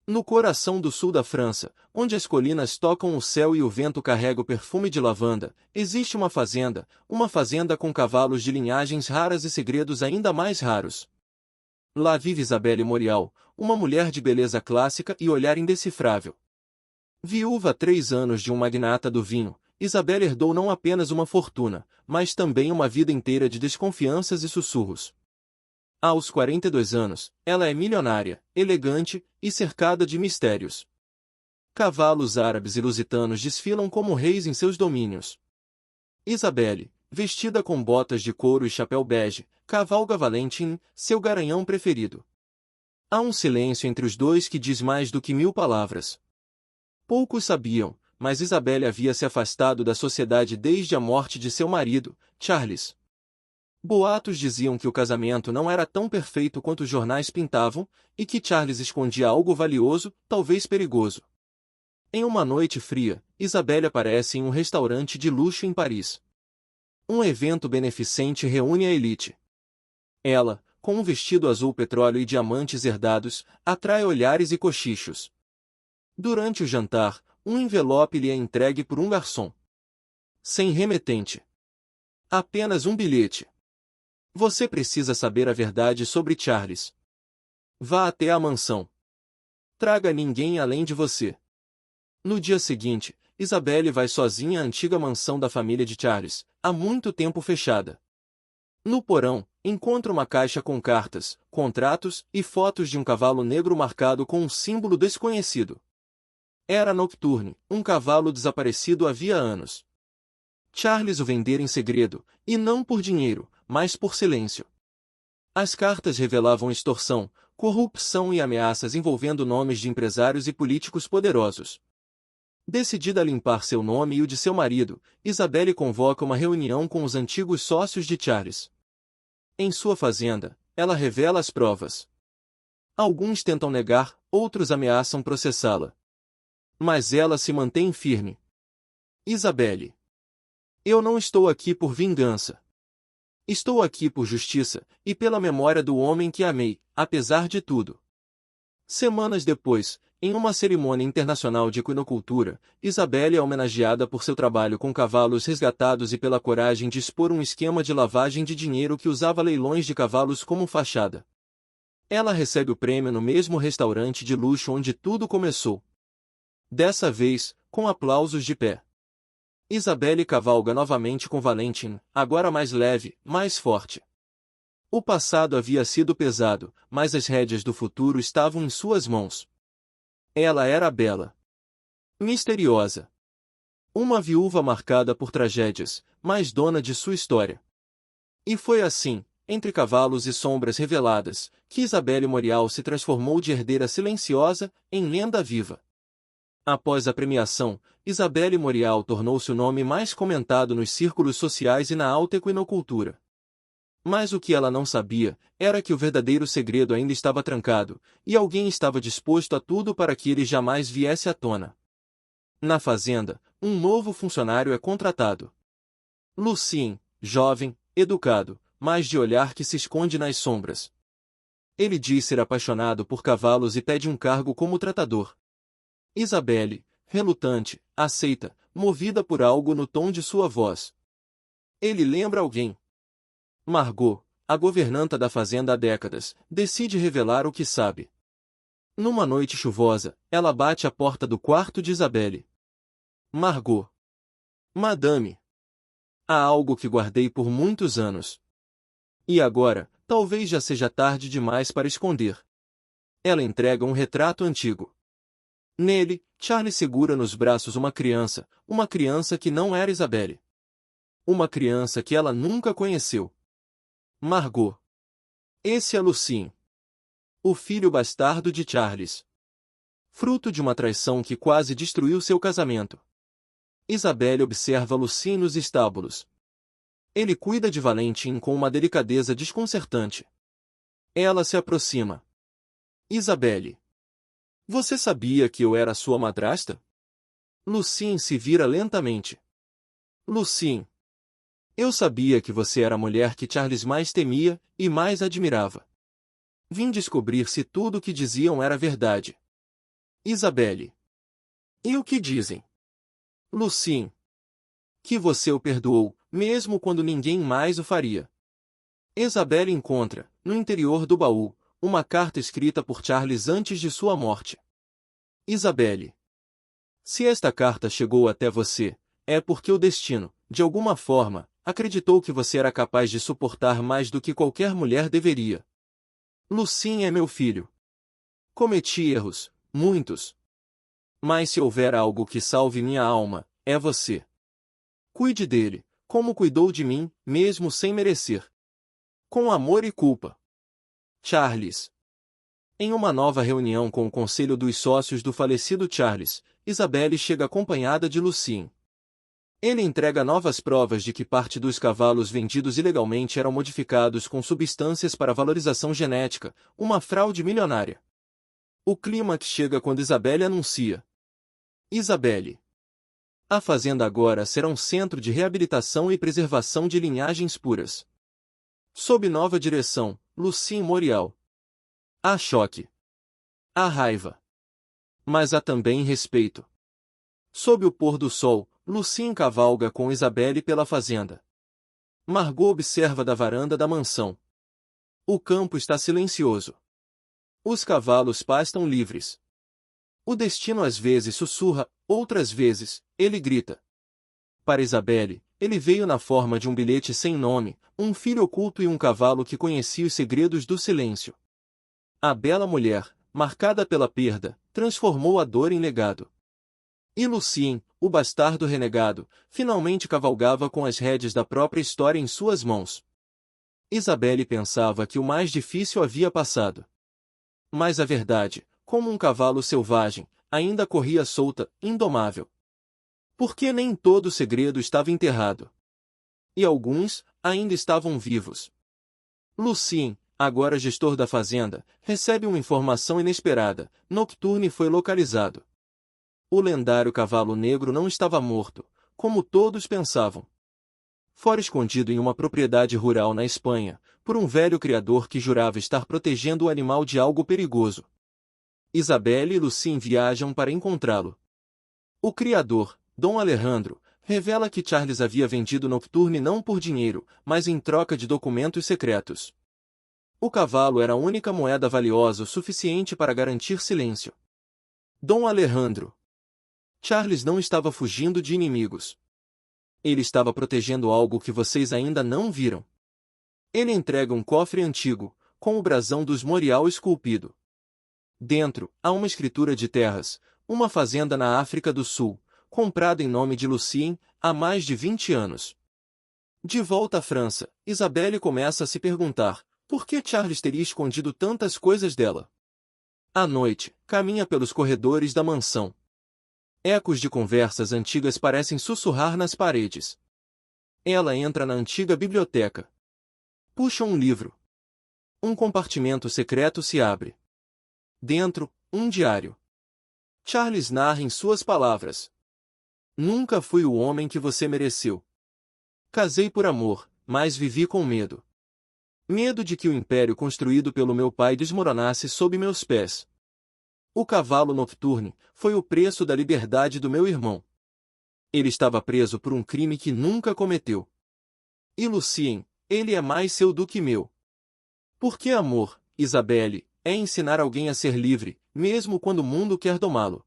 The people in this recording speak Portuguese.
No coração do sul da França, onde as colinas tocam o céu e o vento carrega o perfume de lavanda, existe uma fazenda com cavalos de linhagens raras e segredos ainda mais raros. Lá vive Isabelle Morial, uma mulher de beleza clássica e olhar indecifrável. Viúva há 3 anos de um magnata do vinho, Isabelle herdou não apenas uma fortuna, mas também uma vida inteira de desconfianças e sussurros. Aos 42 anos, ela é milionária, elegante e cercada de mistérios. Cavalos árabes e lusitanos desfilam como reis em seus domínios. Isabelle, vestida com botas de couro e chapéu bege, cavalga Valentin, seu garanhão preferido. Há um silêncio entre os dois que diz mais do que 1000 palavras. Poucos sabiam, mas Isabelle havia se afastado da sociedade desde a morte de seu marido, Charles. Boatos diziam que o casamento não era tão perfeito quanto os jornais pintavam, e que Charles escondia algo valioso, talvez perigoso. Em uma noite fria, Isabelle aparece em um restaurante de luxo em Paris. Um evento beneficente reúne a elite. Ela, com um vestido azul petróleo e diamantes herdados, atrai olhares e cochichos. Durante o jantar, um envelope lhe é entregue por um garçom. Sem remetente. Apenas um bilhete. Você precisa saber a verdade sobre Charles. Vá até a mansão. Traga ninguém além de você. No dia seguinte, Isabelle vai sozinha à antiga mansão da família de Charles, há muito tempo fechada. No porão, encontra uma caixa com cartas, contratos e fotos de um cavalo negro marcado com um símbolo desconhecido. Era Nocturne, um cavalo desaparecido havia anos. Charles o vendera em segredo, e não por dinheiro, mas por silêncio. As cartas revelavam extorsão, corrupção e ameaças envolvendo nomes de empresários e políticos poderosos. Decidida a limpar seu nome e o de seu marido, Isabelle convoca uma reunião com os antigos sócios de Charles. Em sua fazenda, ela revela as provas. Alguns tentam negar, outros ameaçam processá-la. Mas ela se mantém firme. Isabelle. Eu não estou aqui por vingança. Estou aqui por justiça, e pela memória do homem que amei, apesar de tudo. Semanas depois, em uma cerimônia internacional de equinocultura, Isabelle é homenageada por seu trabalho com cavalos resgatados e pela coragem de expor um esquema de lavagem de dinheiro que usava leilões de cavalos como fachada. Ela recebe o prêmio no mesmo restaurante de luxo onde tudo começou. Dessa vez, com aplausos de pé. Isabelle cavalga novamente com Valentin, agora mais leve, mais forte. O passado havia sido pesado, mas as rédeas do futuro estavam em suas mãos. Ela era bela. Misteriosa. Uma viúva marcada por tragédias, mas dona de sua história. E foi assim, entre cavalos e sombras reveladas, que Isabelle Morial se transformou de herdeira silenciosa em lenda viva. Após a premiação, Isabelle Morial tornou-se o nome mais comentado nos círculos sociais e na alta equinocultura. Mas o que ela não sabia, era que o verdadeiro segredo ainda estava trancado, e alguém estava disposto a tudo para que ele jamais viesse à tona. Na fazenda, um novo funcionário é contratado. Lucien, jovem, educado, mas de olhar que se esconde nas sombras. Ele diz ser apaixonado por cavalos e pede um cargo como tratador. Isabelle, relutante, aceita, movida por algo no tom de sua voz. Ele lembra alguém. Margot, a governanta da fazenda há décadas, decide revelar o que sabe. Numa noite chuvosa, ela bate à porta do quarto de Isabelle. Margot. Madame. Há algo que guardei por muitos anos. E agora, talvez já seja tarde demais para esconder. Ela entrega um retrato antigo. Nele, Charlie segura nos braços uma criança que não era Isabelle. Uma criança que ela nunca conheceu. Margot. Esse é Lucien. O filho bastardo de Charles. Fruto de uma traição que quase destruiu seu casamento. Isabelle observa Lucien nos estábulos. Ele cuida de Valentin com uma delicadeza desconcertante. Ela se aproxima. Isabelle. Você sabia que eu era sua madrasta? Lucien se vira lentamente. Lucien. Eu sabia que você era a mulher que Charles mais temia e mais admirava. Vim descobrir se tudo o que diziam era verdade. Isabelle. E o que dizem? Lucien. Que você o perdoou, mesmo quando ninguém mais o faria. Isabelle encontra, no interior do baú, uma carta escrita por Charles antes de sua morte. Isabelle. Se esta carta chegou até você, é porque o destino, de alguma forma, acreditou que você era capaz de suportar mais do que qualquer mulher deveria. Lucien é meu filho. Cometi erros, muitos. Mas se houver algo que salve minha alma, é você. Cuide dele, como cuidou de mim, mesmo sem merecer. Com amor e culpa. Charles. Em uma nova reunião com o conselho dos sócios do falecido Charles, Isabelle chega acompanhada de Lucien. Ele entrega novas provas de que parte dos cavalos vendidos ilegalmente eram modificados com substâncias para valorização genética, uma fraude milionária. O clímax chega quando Isabelle anuncia. Isabelle. A fazenda agora será um centro de reabilitação e preservação de linhagens puras. Sob nova direção, Lucien Morial. Há choque. Há raiva. Mas há também respeito. Sob o pôr do sol, Lucien cavalga com Isabelle pela fazenda. Margot observa da varanda da mansão. O campo está silencioso. Os cavalos pastam livres. O destino às vezes sussurra, outras vezes, ele grita. Para Isabelle, ele veio na forma de um bilhete sem nome, um filho oculto e um cavalo que conhecia os segredos do silêncio. A bela mulher, marcada pela perda, transformou a dor em legado. E Lucien, o bastardo renegado, finalmente cavalgava com as rédeas da própria história em suas mãos. Isabelle pensava que o mais difícil havia passado. Mas a verdade, como um cavalo selvagem, ainda corria solta, indomável. Porque nem todo o segredo estava enterrado. E alguns, ainda estavam vivos. Lucien, agora gestor da fazenda, recebe uma informação inesperada: Nocturne foi localizado. O lendário cavalo negro não estava morto, como todos pensavam. Fora escondido em uma propriedade rural na Espanha, por um velho criador que jurava estar protegendo o animal de algo perigoso. Isabelle e Lucien viajam para encontrá-lo. O criador, Dom Alejandro, revela que Charles havia vendido Nocturne não por dinheiro, mas em troca de documentos secretos. O cavalo era a única moeda valiosa o suficiente para garantir silêncio. Dom Alejandro. Charles não estava fugindo de inimigos. Ele estava protegendo algo que vocês ainda não viram. Ele entrega um cofre antigo, com o brasão dos Morial esculpido. Dentro, há uma escritura de terras, uma fazenda na África do Sul, comprada em nome de Lucien, há mais de 20 anos. De volta à França, Isabelle começa a se perguntar, por que Charles teria escondido tantas coisas dela? À noite, caminha pelos corredores da mansão. Ecos de conversas antigas parecem sussurrar nas paredes. Ela entra na antiga biblioteca. Puxa um livro. Um compartimento secreto se abre. Dentro, um diário. Charles narra em suas palavras. Nunca fui o homem que você mereceu. Casei por amor, mas vivi com medo. Medo de que o império construído pelo meu pai desmoronasse sob meus pés. O cavalo Nocturne foi o preço da liberdade do meu irmão. Ele estava preso por um crime que nunca cometeu. E Lucien, ele é mais seu do que meu. Porque amor, Isabelle, é ensinar alguém a ser livre, mesmo quando o mundo quer domá-lo.